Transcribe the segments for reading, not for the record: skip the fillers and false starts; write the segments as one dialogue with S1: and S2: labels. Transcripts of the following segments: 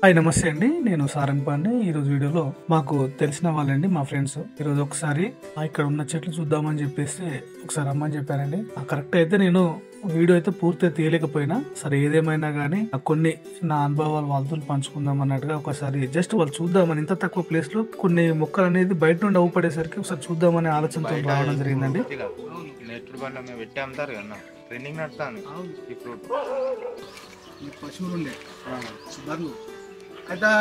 S1: Hi నమస్తే అండి, నేను సారంగపాండే. ఈరోజు వీడియోలో మాకు తెలిసిన వాళ్ళండి, మా ఫ్రెండ్స్ ఈరోజు ఒకసారి ఇక్కడ ఉన్న చెట్లు చూద్దామని చెప్పేసి ఒకసారి రమ్మని చెప్పారండి. కరెక్ట్ అయితే నేను వీడియో అయితే పూర్తిగా తీయలేకపోయినా సరే, ఏదేమైనా కానీ కొన్ని నా అనుభవాలు వాళ్ళతో పంచుకుందాం అన్నట్టుగా ఒకసారి జస్ట్ వాళ్ళు చూద్దామని, ఇంత తక్కువ ప్లేస్ లో కొన్ని మొక్కలు అనేది బయట నుండి అవ్వపడేసరికి ఒకసారి చూద్దామనే ఆలోచనతో రావడం జరిగిందండి.
S2: పశువులు ఉండే బర్లు అయితే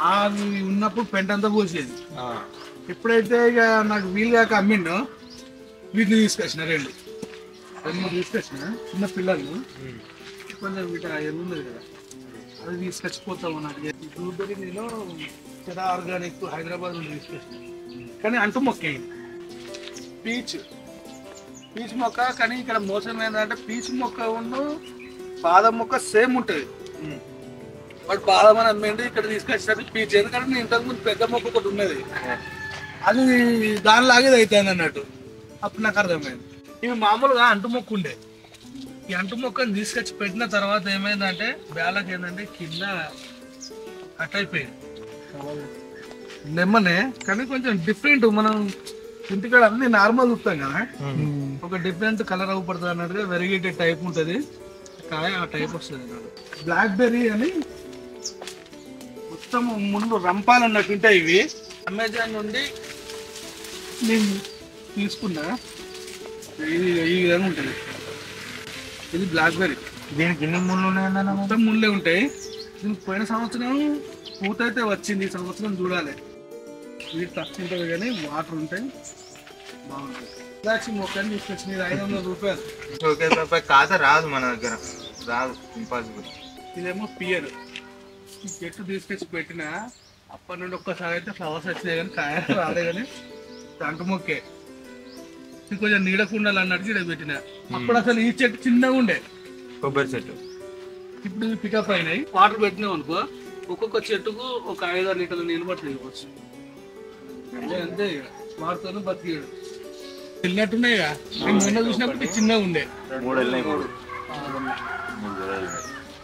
S2: అవి ఉన్నప్పుడు పెంట అంతా పోసేది. ఎప్పుడైతే ఇక నాకు వీలు కాక అమ్మిండో వీటిని తీసుకొచ్చిన రెండు తీసుకొచ్చిన చిన్న పిల్లలు కొంచెం వీట ఎరువున్నది కదా, అది తీసుకొచ్చిపోతాము. నాకు బ్లూబెర్రీ నేను చెడా ఆర్గానిక్ హైదరాబాద్ నుండి తీసుకొచ్చిన. కానీ అంటూ మొక్క పీచ్ మొక్క. కానీ ఇక్కడ మోసం ఏంటంటే పీచ్ మొక్క ఉన్న బాదం మొక్క సేమ్ ఉంటుంది. వాడు బాదం అని అమ్మేంటి, ఇక్కడ తీసుకొచ్చేసరికి పీచ్. ఎందుకంటే నేను ఇంతకుముందు పెద్ద మొక్క ఒకటి ఉన్నది, అది దానిలాగేది అవుతుంది అన్నట్టు. అప్పుడు నాకు అర్థమైంది. ఇవి మామూలుగా అంటు మొక్క ఉండే. ఈ అంటు మొక్కని తీసుకొచ్చి పెట్టిన తర్వాత ఏమైందంటే బేళ్ళకి ఏంటంటే కింద కట్ అయిపోయింది. లెమ్మనే కానీ కొంచెం డిఫరెంట్. మనం ఇంటికాడ అన్ని నార్మల్ చూస్తాం కదా, ఒక డిఫరెంట్ కలర్ అవ్వబడుతుంది అన్నట్టుగా వెరైటీ టైప్ ఉంటుంది కాయ. ఆ టైప్ వస్తుంది అన్నట్టు. బ్లాక్ బెర్రీ అని మొత్తం ముందు రంపాలు అన్నట్టుంటాయి ఇవి. అమెజాన్ నుండి నేను తీసుకున్నా. ఇది ఈ విధంగా ఉంటుంది. ఇది బ్లాక్ బెర్రీ.
S3: దీనికి ఎన్ని ముళ్ళు ఉన్నాయన్న?
S2: మొత్తం ముళ్ళే ఉంటాయి. దీనికి పోయిన సంవత్సరం పూత అయితే వచ్చింది, ఈ సంవత్సరం చూడాలి. వీటి తక్కువ ఉంటుంది కానీ వాటర్ ఉంటాయి, బాగుంటుంది. ఇలాచి మొక్కని తీసుకొచ్చింది 500 రూపాయలు.
S3: కాత రాదు మన దగ్గర, రాదు, ఇంపాసిబుల్.
S2: ఇదేమో పియర్. ఈ చెట్టు తీసుకొచ్చి పెట్టిన అప్పటి నుండి ఒక్కసారి అయితే ఫ్లవర్స్ వచ్చినాయి కానీ కాయ రాలే. కానీ అంటు మొక్కే ఇది కొంచెం నీడకుండాలి అన్నట్టు ఇక్కడ పెట్టిన. అప్పుడు అసలు ఈ చెట్టు చిన్నగా ఉండే,
S3: కొబ్బరి చెట్టు.
S2: ఇప్పుడు పికప్ అయినాయి. వాటర్ పెట్టినాం అనుకో, ఒక్కొక్క చెట్టుకు ఒక 5-6 లీటర్ల నీళ్ళు పట్టుకు ఇవ్వచ్చు. అంతే ఇక వాటితో బతికేడు. వెళ్ళినట్టున్నాయి ఇక. నేను మొన్న చూసినప్పుడు చిన్నగా ఉండే.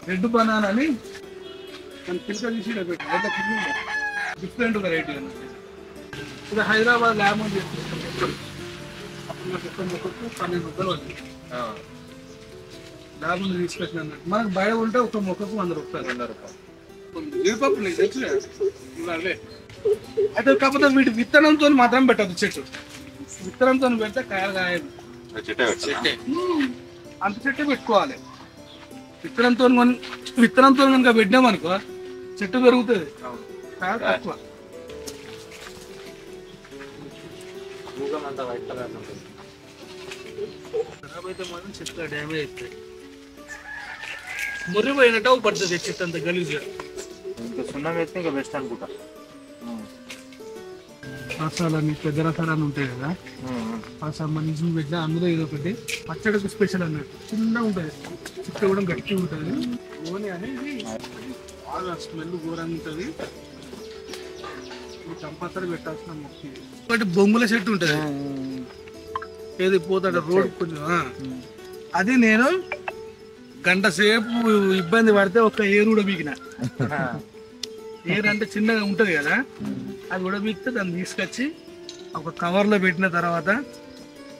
S2: రెడ్ బనానా అని పిల్లక తీసి పెట్టి డిఫరెంట్ వెరైటీ అన్నది. ఇది హైదరాబాద్ ల్యాబ్ అని చెప్పి మొక్కకు 12 రూపాయలు వచ్చింది. ల్యాబ్ నుండి తీసుకొచ్చిన అన్నట్టు. మనకు బయట ఉంటే ఒక మొక్కకు 100 రూపాయలు. జీడిపప్పు నీకు తెలుసు ఇవే. అయితే కాకపోతే వీటి విత్తనంతో మాత్రం పెట్టదు చెట్టు. విత్తనంతో పెడితే కాయలు కాయదు. అంత చెట్టే పెట్టుకోవాలి. విత్తనంతో కనుక పెట్టినామనుకో చెట్టు పెరుగుతుంది, కాయ తక్కువ. ఖరాబ్ అయితే మాత్రం చెట్లు డ్యామేజ్ అవుతాయి. మురిపోయినట్టు పడుతుంది చెట్టు అంత గలీజ్గా.
S3: ఇంకా సున్నం వేస్తే ఇంకా బెస్ట్ అనుకుంటా.
S2: రసాలని పెద్ద రసాలని ఉంటాయి కదా, ఆ సంబంధించి పెట్టిన అందులో ఇది ఒకటి పచ్చడికి స్పెషల్ అన్నట్టు. చిన్నగా ఉంటుంది, చుట్టూ కూడా గట్టిగా ఉంటుంది. ఓని అనేది బాగా స్మెల్ ఘోరంగా ఉంటుంది. కంపల్సరీ పెట్టాల్సిన మొక్క. ఒకటి బొంగుల చెట్టు ఉంటుంది, ఏది పోతాడు రోడ్ కొంచెం. అది నేను గంట సేపు ఇబ్బంది పడితే ఒక ఏరు కూడా బీకిన. ఏరు అంటే చిన్నగా ఉంటుంది కదా, అది కూడా బీకితే దాన్ని తీసుకొచ్చి ఒక కవర్లో పెట్టిన తర్వాత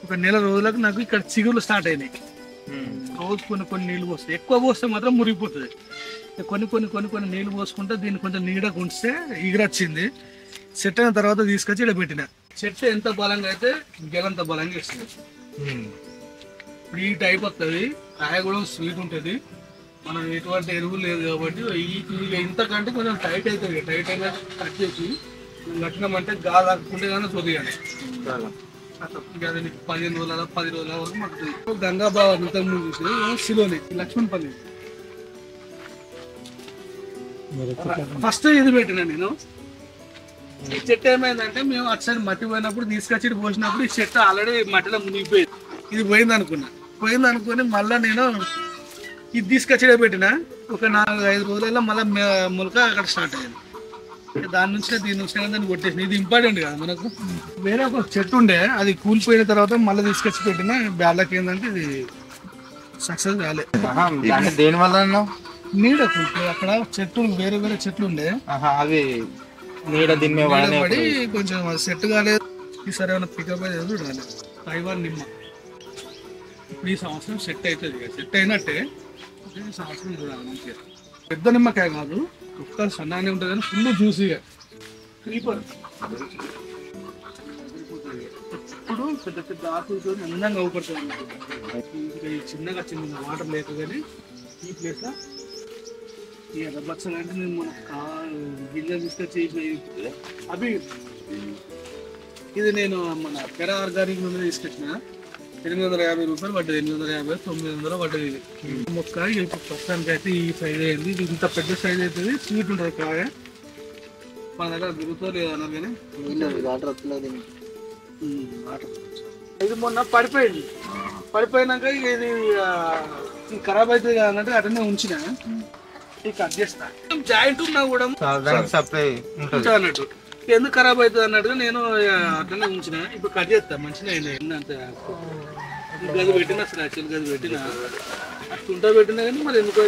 S2: ఒక నెల రోజులకు నాకు ఇక్కడ చిగుళ్ళు స్టార్ట్ అయినాయి. రోజు కొన్ని నీళ్ళు పోస్తాయి. ఎక్కువ పోస్తే మాత్రం మురిగిపోతుంది. కొన్ని నీళ్ళు పోసుకుంటే దీన్ని కొంచెం నీడకు ఉంచితే ఎగిరొచ్చింది. సెట్ అయిన తర్వాత తీసుకొచ్చి ఇక్కడ పెట్టిన. చెట్టు ఎంత బలంగా అయితే గెలంత బలంగా ఇస్తుంది. ఇప్పుడు ఈ టైప్ వస్తుంది. కాయ కూడా స్వీట్ ఉంటుంది. మనం ఎటువంటి ఎరువు లేదు కాబట్టి ఇంతకంటే కొంచెం టైట్ అవుతుంది. టైట్ అయినా కట్ చేసి కట్టినామంటే గాలి రాకుంటే కానీ చదివాను. అది 15 రోజుల 10 రోజుల వరకు మాకు గంగాబావ ఇంతకుముందు చూసి సిలోని లక్ష్మణపల్లి ఫస్ట్ ఇది పెట్టినా నేను. ఈ చెట్టు ఏమైందంటే మేము అటు సైడ్ మట్టి పోయినప్పుడు తీసుకొచ్చి పోసినప్పుడు ఈ చెట్టు ఆల్రెడీ మట్టిలో మునిగిపోయింది. ఇది పోయింది అనుకుని మళ్ళీ నేను ఇది తీసుకొచ్చి పెట్టిన. ఒక 4-5 రోజులలో మళ్ళీ మొలక అక్కడ స్టార్ట్ అయ్యింది. దాని నుంచి దీని నుంచి దాన్ని కొట్టేసింది. ఇది ఇంపార్టెంట్ కదా మనకు. వేరే ఒక చెట్టు ఉండే, అది కూలిపోయిన తర్వాత మళ్ళీ తీసుకొచ్చి పెట్టిన. బ్యాడ్లకి ఏంటంటే ఇది సక్సెస్ కాలే.
S3: దేని వల్ల
S2: నీడకు అక్కడ చెట్లు వేరే వేరే చెట్లు ఉండే
S3: అవి నీడ దీని మీద
S2: నీడ పడి కొంచెం సెట్ కాలేదు. ఈసారి ఏమైనా పికప్ అయితే చూడాలి. తైవాన్ నిమ్మ ఇప్పుడు ఈ సంవత్సరం సెట్ అవుతుంది, సెట్ అయినట్టే. ఈ సంవత్సరం చూడాలి మంచిగా. పెద్ద నిమ్మకాయ కాదు, ఒక్కరు సన్నానే ఉంటుంది కానీ ఫుల్ జ్యూసీగా. క్రీపర్ ఇప్పుడు పెద్ద పెద్ద ఆకులతో అందంగా అవుపడుతుంది అన్నమాట. ఈ చిన్నగా చిన్న వాటర్ లేదు కానీ ఈ ప్లేస్లో ఈ ఎర్రబచ్చలు అంటే నేను మన గింజలు తీసుకొచ్చి అవి ఇది నేను మన పెర ఆర్గానిక్ నుండి తీసుకొచ్చిన 850 రూపాయలు పడ్డది. 850, 900 పడ్డది. ఇది మొక్క ఇప్పుడు ప్రస్తుతానికి అయితే ఈ సైజ్ అయింది. ఇది ఇంత పెద్ద సైజ్ అవుతుంది, స్వీట్ ఉంటుంది కాయ. మన దగ్గర దిగుతో లేదన్నా కానీ ఇది మొన్న పడిపోయింది. పడిపోయినాక ఇది ఖరాబ్ అవుతుంది కదా అన్నట్టు అటనే ఉంచిన కట్ చేస్తా. జాయింట్ ఉన్నా కూడా
S3: సప్లై
S2: ఉంటుంది అన్నట్టు. ఎందుకు ఖరాబ్ అవుతుంది అన్నట్టుగా నేను అట్లనే ఉంచిన. ఇప్పుడు కట్ చేస్తా. మంచిగా అయింది. అంత గది పెట్టిన అసలు యాక్చువల్ గది పెట్టిన అట్లా పెట్టినా కానీ మరి ఎందుకో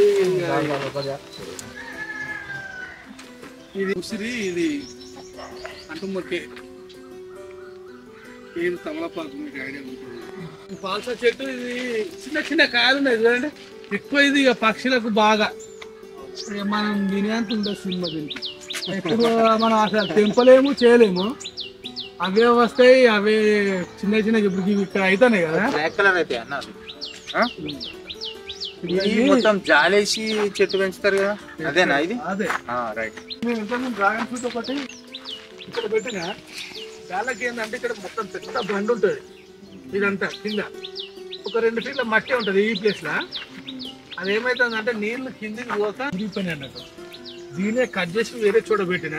S2: ఇది ఉసిరి ఇది అంటుమ్మకే ఏది తమలపాకు మీకు ఐడియా ఉంటుంది. పాల్సా చెట్టు ఇది చిన్న చిన్న కాయలు ఉన్నాయి చూడండి. ఎక్కువ ఇది ఇక పక్షులకు బాగా మనం వినేంత ఉంటుంది సినిమా దీనికి. ఇప్పుడు మనం అసలు తెంపలేము చేయలేము. అవే వస్తాయి, అవే చిన్న చిన్న ఇప్పుడు ఇక్కడ అవుతున్నాయి కదా.
S3: బ్లాక్ కలర్ అయితే అన్న మొత్తం జాలేసి చెట్టు పెంచుతారు కదా, అదేనా ఇది?
S2: అదే
S3: రైట్.
S2: మేము ఇంతకుముందు డ్రాగన్ ఫ్రూట్ ఒకటి ఇక్కడ పెట్టిన గాలకి ఏంటంటే ఇక్కడ మొత్తం పెద్ద బండి ఉంటుంది. ఇదంతా కింద ఒక 2 ఫీట్ల మట్టి ఉంటుంది ఈ ప్లేస్ లా. అది ఏమైతుందంటే నీళ్లు కిందికి పోతా దిగిపోయినాయి అన్నట్టు. దీనే కట్ చేసి వేరే చోట పెట్టిన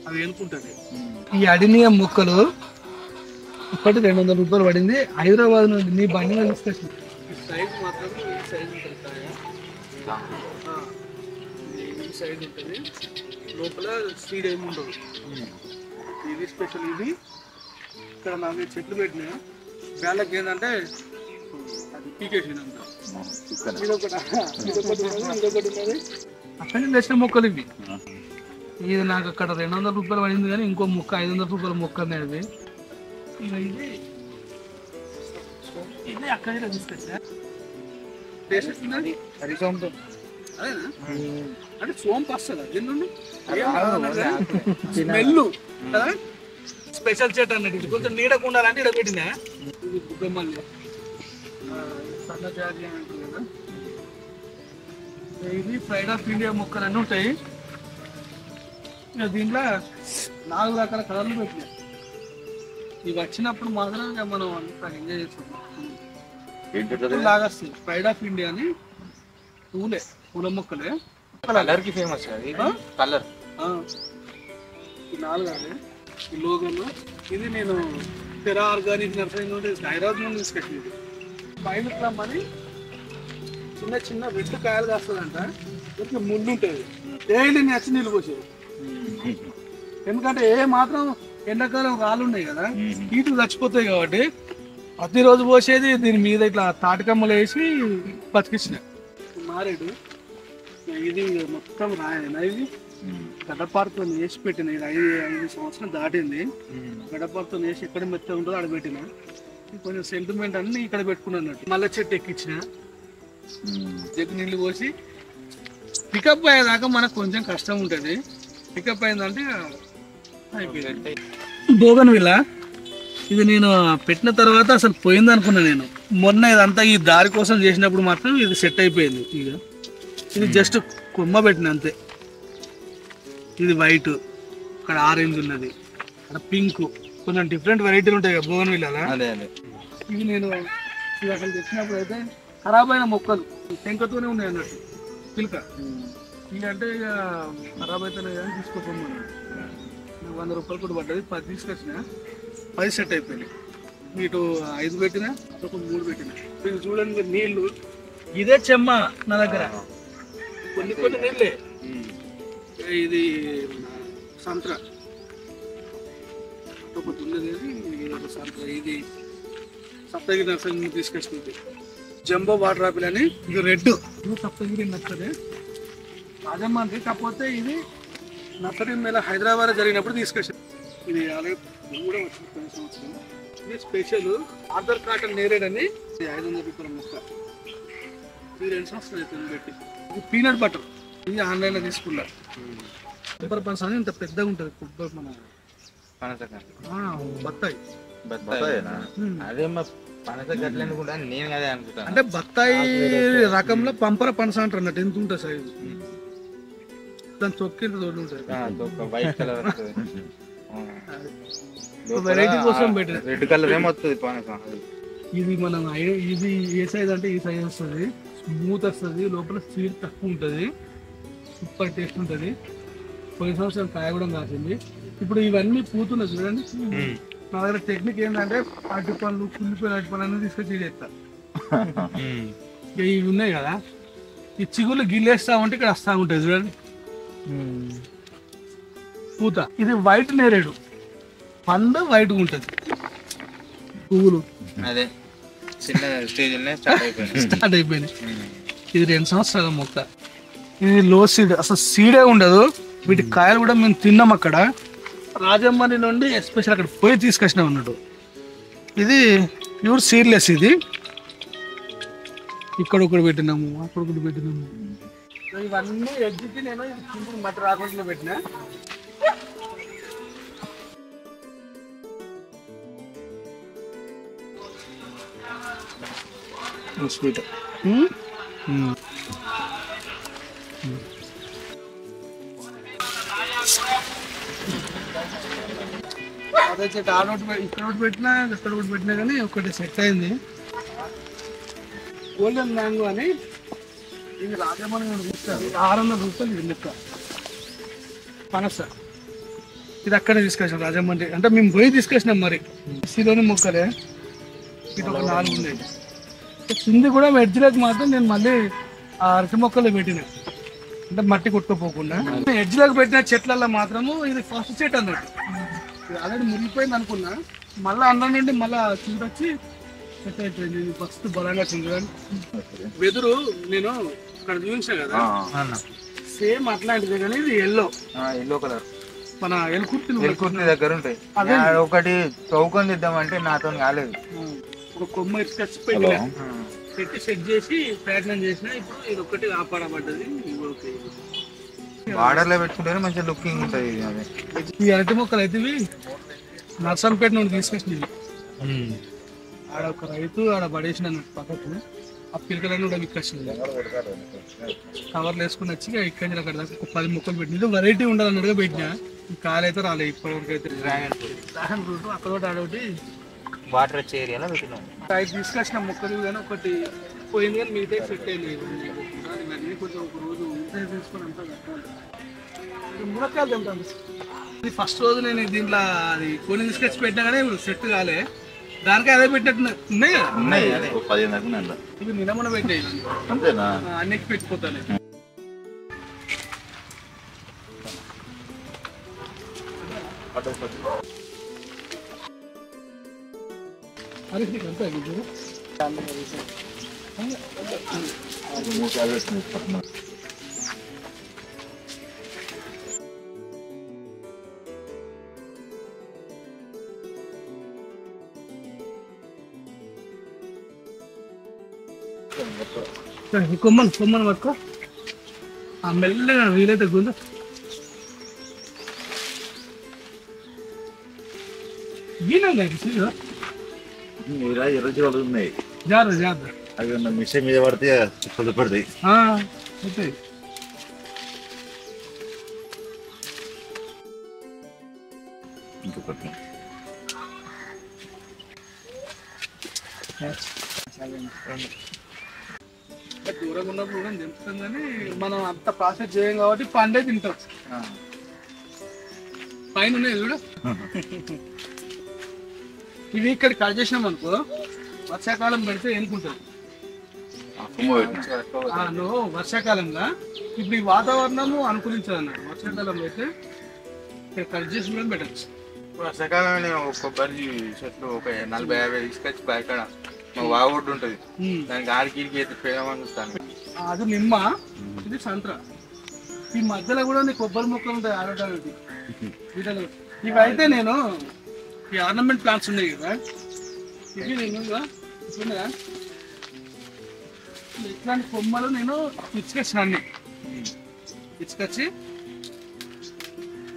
S2: అది ఎనుకుంటుంది. ఈ అడినియం మొక్కలు ఇప్పటి 200 రూపాయలు పడింది. హైదరాబాద్ నుండి నీ బండి మీద తీసుకొచ్చింది. సైజ్ మాత్రం ఈ సైజ్ ఉంటుంది కాయ. ఈ సైజ్ ఉంటుంది, లోపల సీడ్ ఏమి ఉండదు. ఇది స్పెషల్. ఇది ఇక్కడ నాకు చెట్లు పెట్టినా వేళ్ళకి ఏంటంటే అది పీకేసిందంట. ఇదొకటి ఉన్నది. అక్కడి నుంచి తెచ్చిన మొక్కలు ఇవి. ఇది నాకు అక్కడ 200 రూపాయలు పడింది కానీ ఇంకో మొక్క 500 రూపాయల మొక్క అనేది. ఇది ఇది అక్కడ తీసుకొచ్చా.
S3: హరిసోంపు
S2: అదేనా అంటే సోంపు వస్తుందా దీని నుండి? స్మెల్ కదా. స్పెషల్ చెట్ అన్నట్టు. ఇది కొంచెం నీడకు ఉండాలంటే ఇక్కడ పెట్టినా. ఇది బుగ్గమల్లి సన్నజాతి అంటారు కదా. ఇది ప్రైడ్ ఆఫ్ ఇండియా మొక్కలు అన్నీ ఉంటాయి. దీంట్లో 4 రకాల కలర్లు పెట్టినాయి. ఇవి వచ్చినప్పుడు మాత్రం మనం అంతా ఎంజాయ్ చేస్తాం. లాగా వస్తుంది. ప్రైడ్ ఆఫ్ ఇండియా అని పూల మొక్కలే.
S3: కలర్ కి ఫేమస్ కలర్.
S2: ఈ 4 అదే ఈ లోగోలు. ఇది నేను తెరా ఆర్గానిక్ నర్సరీ నుండి హైదరాబాద్ నుండి తీసుకొచ్చింది. పైన అని చిన్న చిన్న రెడ్ కాయలు కాస్తుందంట. ముళ్ళు ఉంటుంది. డైలీ నచ్చి నీళ్ళు పోసేది. ఎందుకంటే ఏ మాత్రం ఎండాకాలం రాళ్ళు ఉన్నాయి కదా, హీటు చచ్చిపోతాయి కాబట్టి ప్రతిరోజు పోసేది. దీని మీద ఇట్లా తాటికమ్మలు వేసి బతికించిన. మారేడు ఇది మొత్తం రాయన. ఇది గడ్డపారతో వేసి పెట్టిన. ఇది 5 సంవత్సరం దాటింది. గడ్డపారతో వేసి ఎక్కడ మెత్త ఉంటుందో అక్కడ పెట్టిన. కొంచెం సెంటిమెంట్ అన్ని ఇక్కడ పెట్టుకున్నట్టు. మళ్ళీ చెట్టు ఎక్కించిన. చెట్టు నీళ్ళు పోసి పికప్ అయ్యేదాకా మనకు కొంచెం కష్టం ఉంటుంది. పికప్ అయిందంటే అయిపోయింది. బోగన్విల్ల ఇది నేను పెట్టిన తర్వాత అసలు పోయింది అనుకున్నా నేను. మొన్న ఇదంతా ఈ దారి కోసం చేసినప్పుడు మాత్రం ఇది సెట్ అయిపోయింది. ఇక ఇది జస్ట్ కొమ్మ పెట్టిన అంతే. ఇది వైట్, అక్కడ ఆరెంజ్ ఉన్నది, అక్కడ పింక్, కొంచెం డిఫరెంట్ వెరైటీలు ఉంటాయి కదా బోగన్విల్లా. ఇవి నేను ఇది అక్కడ తెచ్చినప్పుడు అయితే ఖరాబ్ అయిన మొక్కలు టెంకతోనే ఉన్నాయి అన్నట్టు. పిల్క ఇవి అంటే ఇక ఖరాబ్ అవుతున్నాయి కానీ తీసుకోపోమన్నాను. 100 రూపాయలు కూడా పడ్డది. 10 తీసుకొచ్చిన, 10 సెట్ అయిపోయినాయి. ఇటు 5 పెట్టినా, ఒక 3 పెట్టినా. మీరు చూడండి మీరు నీళ్లు. ఇదే చెమ్మ నా దగ్గర. కొన్ని నీళ్ళే. ఇది సంత్ర ఒకటి ఉన్నది. ఇది ఒక సంత్ర. ఇది సప్తగిరి నర్సరీ తీసుకొచ్చింది. జంబో వాటర్ ఆపిల్ అని. ఇది రెడ్. సప్తగిరి నచ్చదే. రాజమండ్రి. కాకపోతే ఇది నర్సరీ మేళ హైదరాబాద్ జరిగినప్పుడు తీసుకొచ్చారు. ఇది ఆల్రెడీ కూడా వచ్చింది కొన్ని సంవత్సరం. ఇది స్పెషల్ ఆర్థర్ కాటన్ నేరేడ్ అని 500 రూపాయల మొక్క. ఇది 2 సంవత్సరాలు అవుతుంది పెట్టి. ఇది పీనట్ బటర్. ఇది ఆన్లైన్లో తీసుకున్నారు. కొబ్బరి పనస అని ఇంత పెద్దగా ఉంటుంది. కొబ్బరి మన బత్తాయి.
S3: అదే పనస గట్లని కూడా నేను అదే అనుకుంటాను.
S2: అంటే బత్తాయి రకంలో పంపర పనస అంటారు అన్నట్టు. ఎంత ఉంటుంది సైజు, దాని చొక్కింత తోడు ఉంటుంది.
S3: వైట్ కలర్
S2: వెరైటీ కోసం పెట్టిన
S3: రెడ్ కలర్ ఏమొస్తుంది పనస.
S2: ఇది మనం ఇది ఏ సైజ్ అంటే ఈ సైజ్ వస్తుంది. స్మూత్ వస్తుంది, లోపల స్వీట్ తక్కువ ఉంటుంది, సూపర్ టేస్ట్ ఉంటుంది. పోయిన సంవత్సరం కాయ కూడా కాసింది. ఇప్పుడు ఇవన్నీ పూతున్నాయి చూడండి. నా దగ్గర టెక్నిక్ ఏంటంటే అరటి పళ్ళు, కుళ్ళిపోయిన అరటి పళ్ళు అన్నీ తీసుకొచ్చి చేస్తా. ఇవి ఉన్నాయి కదా, ఈ చిగుళ్ళు గిల్లేస్తా ఉంటే ఇక్కడ వస్తూ ఉంటాయి చూడండి పూత. ఇది వైట్ నేరేడు, పండు వైట్గా ఉంటుంది, పువ్వులు
S3: అదే చిన్న స్టేజ్
S2: స్టార్ట్ అయిపోయినాయి. ఇది 2 సంవత్సరాల మొక్క. ఇది లో సీడ్, అసలు సీడే ఉండదు. వీటి కాయలు కూడా మేము తిన్నాం అక్కడ రాజమండ్రి నుండి, ఎస్పెషల్ అక్కడ పోయి తీసుకొచ్చినాం అన్నట్టు. ఇది ప్యూర్ సీడ్లెస్. ఇది ఇక్కడ ఒకటి పెట్టినాము, అక్కడ ఒకటి పెట్టినాము. ఇవన్నీ ఎగ్జిట్ నేను సింపుల్ మట్టి రాకుండా పెట్టినా. స్వీట్ అదే చెట్టు ఆ నోటి ఇక్కడ ఒకటి పెట్టినా, ఇక్కడ ఒకటి పెట్టినా కానీ ఒకటి సెట్ అయింది. గోల్డెన్ మ్యాంగో అని ఇది రాజమండ్రి తీసుకారు. 600 రూపాయలు ఇది లెక్క. పనస ఇది అక్కడే తీసుకొచ్చాం రాజమండ్రి. అంటే మేము పోయి తీసుకొచ్చినాం. మరి సిలోని మొక్కలే ఇటు ఒక 4 ఉన్నాయి. కింది కూడా ఎడ్జ్లకు మాత్రం నేను మళ్ళీ ఆ అరటి మొక్కలు పెట్టినా, అంటే మట్టి కొట్టుకోపోకుండా. ఎడ్జ్లకు పెట్టిన చెట్లలో మాత్రము ఇది ఫస్ట్ చెట్టు అన్నట్టు. ఆల్రెడీ మురిగిపోయింది అనుకున్నా, మళ్ళీ అందులో నుండి మళ్ళీ చింతొచ్చి సెట్ అయిపోయింది. ఇది ఫస్ట్ బలంగా చింతని వెదురు నేను అక్కడ చూపించా కదా, సేమ్ అట్లాంటిది కానీ ఇది ఎల్లో కలర్. మన ఎలుకుర్తి
S3: దగ్గర ఉంటాయి. ఒకటి చౌకొని ఇద్దామంటే నాతో కాలేదు.
S2: ఒక కొమ్మ ఇసుకొచ్చి పెట్టి సెట్ చేసి ప్రయత్నం చేసిన. ఇప్పుడు ఇది ఒకటి కాపాడబడ్డది.
S3: బార్డర్ లో పెట్టుకుంటే మంచిగా లుకింగ్ ఉంటుంది.
S2: ఈ అరటి మొక్కలు అయితే నర్సంపేట నుండి తీసుకొచ్చినవి. ఆడ ఒక రైతు ఆడ పడేసిన పక్కకు ఆ పిల్లకలన్నీ కూడా విక్కొచ్చింది. కవర్లు వేసుకుని వచ్చి ఇక్కడి నుంచి అక్కడ దాకా 10 మొక్కలు పెట్టింది. వెరైటీ ఉండాలన్నట్టుగా పెట్టినా. కాలు అయితే రాలేదు ఇప్పటివరకు అయితే. డ్రాగన్ ఫ్రూట్ అక్కడ ఒకటి ఆడొకటి
S3: వాటర్ వచ్చే ఏరియాలో పెట్టినాం.
S2: తీసుకొచ్చిన మొక్కలు కానీ ఒకటి పోయింది కానీ మిగతా సెట్ అయింది. ఇవన్నీ కొంచెం ఒక రోజు తీసుకొని అంతా కట్టాలి. మునక్కాయలు తింటాను. ఇది ఫస్ట్ రోజు నేను దీంట్లో అది కొన్ని తీసుకొచ్చి పెట్టినా కానీ సెట్ కాలే. దానికి అదే పెట్టినట్టు ఉన్నాయి కదా,
S3: ఉన్నాయి 15 దాకా.
S2: ఇవి నిలమన పెట్టాయి
S3: అంతేనా,
S2: అన్నిటికి పెట్టిపోతాను. అరే అంతా కొమ్మను పట్టుకో. ఆ మెల్లగా వీలైతే గుంజ.
S3: ఉన్నాయి
S2: జాగ్రత్త జాగ్రత్త.
S3: అవి మిషన్ మీద పడితే పడతాయి. ఇంకొకటి
S2: దూరంగా ఉన్నప్పుడు కూడా తింటాం కానీ మనం అంత ప్రాసెస్ చేయం కాబట్టి పండే తింటాం. పైన ఉన్నాయి చూడ. ఇవి ఇక్కడ కట్ చేసినాం అనుకో, వర్షాకాలం పెడితే ఎనుకుంటుంది. నువ్వు వర్షాకాలంలో ఇప్పుడు ఈ వాతావరణము అనుకూలించదు అన్నాడు. వర్షాకాలం అయితే ఇక్కడ కట్ చేసి కూడా పెట్టచ్చు.
S3: వర్షాకాలం కొబ్బరి చెట్లు ఒక 40-50 తీసుకొచ్చి బయట మా వాగుడ్డు ఉంటుంది, దానికి ఆడికి అయితే పేదమని చూస్తాను.
S2: అది నిమ్మ, ఇది సంత్ర. ఈ మధ్యలో కూడా నీ కొబ్బరి మొక్కలు ఉంటాయి ఆడటానికి వీటిలో. ఇవి అయితే నేను ఈ ఆర్నమెంట్ ప్లాంట్స్ ఉన్నాయి కదా, ఇవి నేను ఇట్లున్నాయా ఇట్లాంటి కొమ్మలు నేను ఇచ్చుకొచ్చిన అన్ని ఇచ్చుకొచ్చి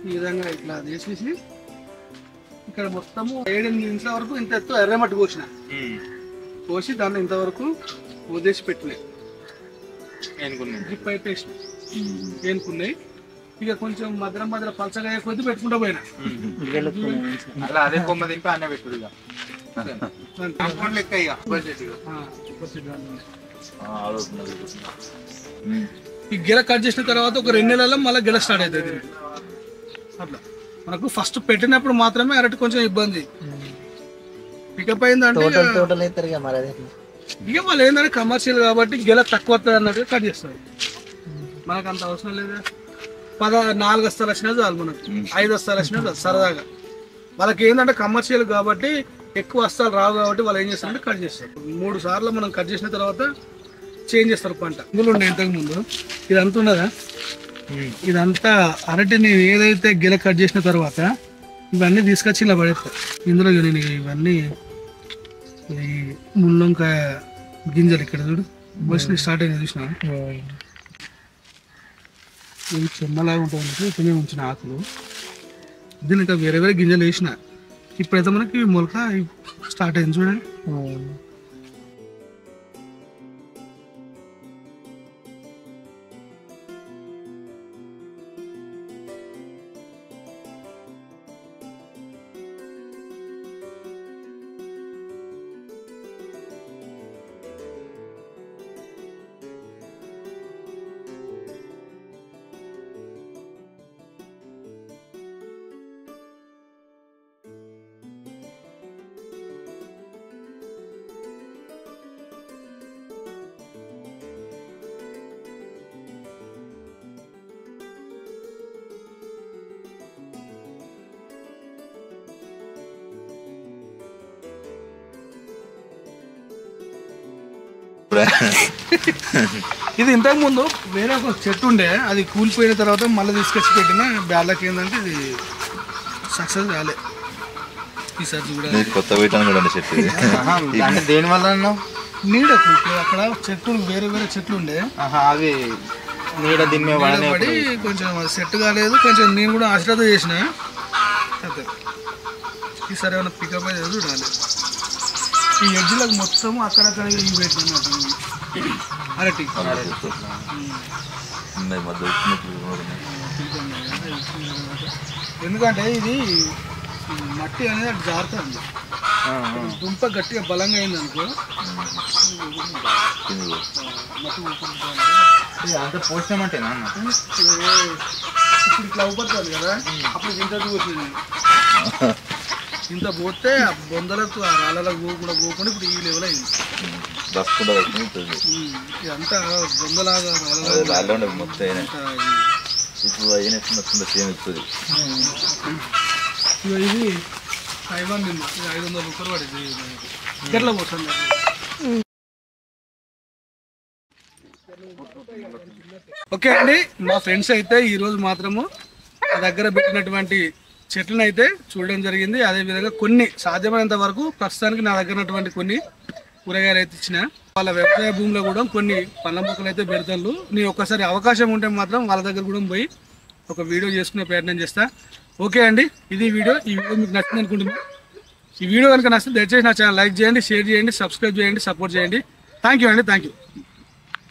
S2: ఈ విధంగా ఇట్లా చేసేసి ఇక్కడ మొత్తము 7-8 ఇంచుల వరకు ఇంత ఎత్తు ఎర్రమట్టి కోసి దాన్ని ఇంతవరకు వదిలేసి పెట్టినాయి, డ్రిప్ అయితే ఏనుకున్నాయి. ఇక కొంచెం మధ్య పలచగా కొద్ది పెట్టుకుంటూ పోయినా
S3: అలా అదే కొమ్మ దింపి అన్న పెట్టుడు లెక్క.
S2: ఈ గిల కట్ చేసిన తర్వాత ఒక 2 నెలల్లో మళ్ళీ గిల స్టార్ట్ అవుతుంది. అట్లా మనకు ఫస్ట్ పెట్టినప్పుడు మాత్రమే అరటి కొంచెం ఇబ్బంది. పికప్ అయిందంటే ఇక వాళ్ళు ఏంటంటే కమర్షియల్ కాబట్టి గిల తక్కువ వస్తుంది అన్నట్టుగా కట్ చేస్తారు. మనకు అంత అవసరం లేదు. 4 వస్తాలు వచ్చినా చాలు, మనకు 5 వస్తాలు వచ్చినా చాలు సరదాగా. వాళ్ళకి ఏంటంటే కమర్షియల్ కాబట్టి ఎక్కువ వస్తాలు రావు కాబట్టి వాళ్ళు ఏం చేస్తారంటే కట్ చేస్తారు. 3 సార్లు మనం కట్ చేసిన తర్వాత చేంజ్ చేస్తారు పంట. ఇందులో ఉండే ఇంతకు ముందు ఇదంతా ఉన్నదా, ఇదంతా అరటిని ఏదైతే గిల కట్ చేసిన తర్వాత ఇవన్నీ తీసుకొచ్చి ఇలా పడేస్తారు. ఇందులో నేను ఇవన్నీ ఈ ముళ్ళొంకాయ గింజలు ఇక్కడ చూడు బస్ స్టార్ట్ అయింది చూసిన, ఇది చెమ్మలాగా ఉంటుంది కొంచెం ఉంచిన ఆకులు. దీని ఇంకా వేరే వేరే గింజలు వేసిన. ఇప్పుడైతే మనకి మొలక స్టార్ట్ అయింది చూడండి. ఇది ఇంతకు ముందు వేరే ఒక చెట్టు ఉండే, అది కూలిపోయిన తర్వాత మళ్ళీ తీసుకొచ్చి పెట్టిన బ్యాడ్లకి ఏంటంటే ఇది సక్సెస్ కాలే. ఈసారి కూడా
S3: కొత్త చెట్టు దేని వల్ల
S2: నీడ అక్కడ చెట్లు వేరే వేరే చెట్లు ఉండే,
S3: అవి నీడ దీని
S2: పడి కొంచెం సెట్ కాలేదు. కొంచెం నేను కూడా అశ్రద్ధ చేసిన. ఈసారి ఏమైనా పికప్ అయితే చూడాలి. ఈ ఎడ్జ్లకు మొత్తం అక్కడక్కడ ఇవి పెట్టినట్టు అరటి. ఎందుకంటే ఇది మట్టి అనేది అటు జారుతుంది. దుంప గట్టిగా బలంగా అయింది అనుకో
S3: అంత పోషణమంటేనా
S2: ఇప్పుడు ఇట్లా అవ్వబడుతుంది కదా, అప్పుడు ఇంత పోతుంది. ఇంత పోతే ఆ బొందలకు ఆ రాళ్ళకు కూడా పోకుండా ఇప్పుడు ఈ లెవెల్ అయింది. ఇదంతా బొందలాగా ఇది తైవాన్ నిమ్మ, ఇది 500 రూపాయలు పడింది. ఎట్లా పోతుంది? ఓకే అండి, మా ఫ్రెండ్స్ అయితే ఈరోజు మాత్రము నా దగ్గర పెట్టినటువంటి చెట్లను అయితే చూడడం జరిగింది. అదేవిధంగా కొన్ని సాధ్యమైనంత వరకు ప్రస్తుతానికి నా దగ్గర ఉన్నటువంటి కొన్ని కూరగాయలు అయితే ఇచ్చిన. వాళ్ళ వ్యవసాయ భూమిలో కూడా కొన్ని పండ్ల మొక్కలు అయితే పెడతాను. నేను ఒక్కసారి అవకాశం ఉంటే మాత్రం వాళ్ళ దగ్గర కూడా పోయి ఒక వీడియో చేసుకునే ప్రయత్నం చేస్తా. ఓకే అండి, ఇది వీడియో. ఈ వీడియో మీకు నచ్చింది అనుకుంటున్నాను. ఈ వీడియో కనుక నచ్చితే దయచేసి నా ఛానల్ లైక్ చేయండి, షేర్ చేయండి, సబ్స్క్రైబ్ చేయండి, సపోర్ట్ చేయండి. థ్యాంక్ యూ అండి, థ్యాంక్ యూ.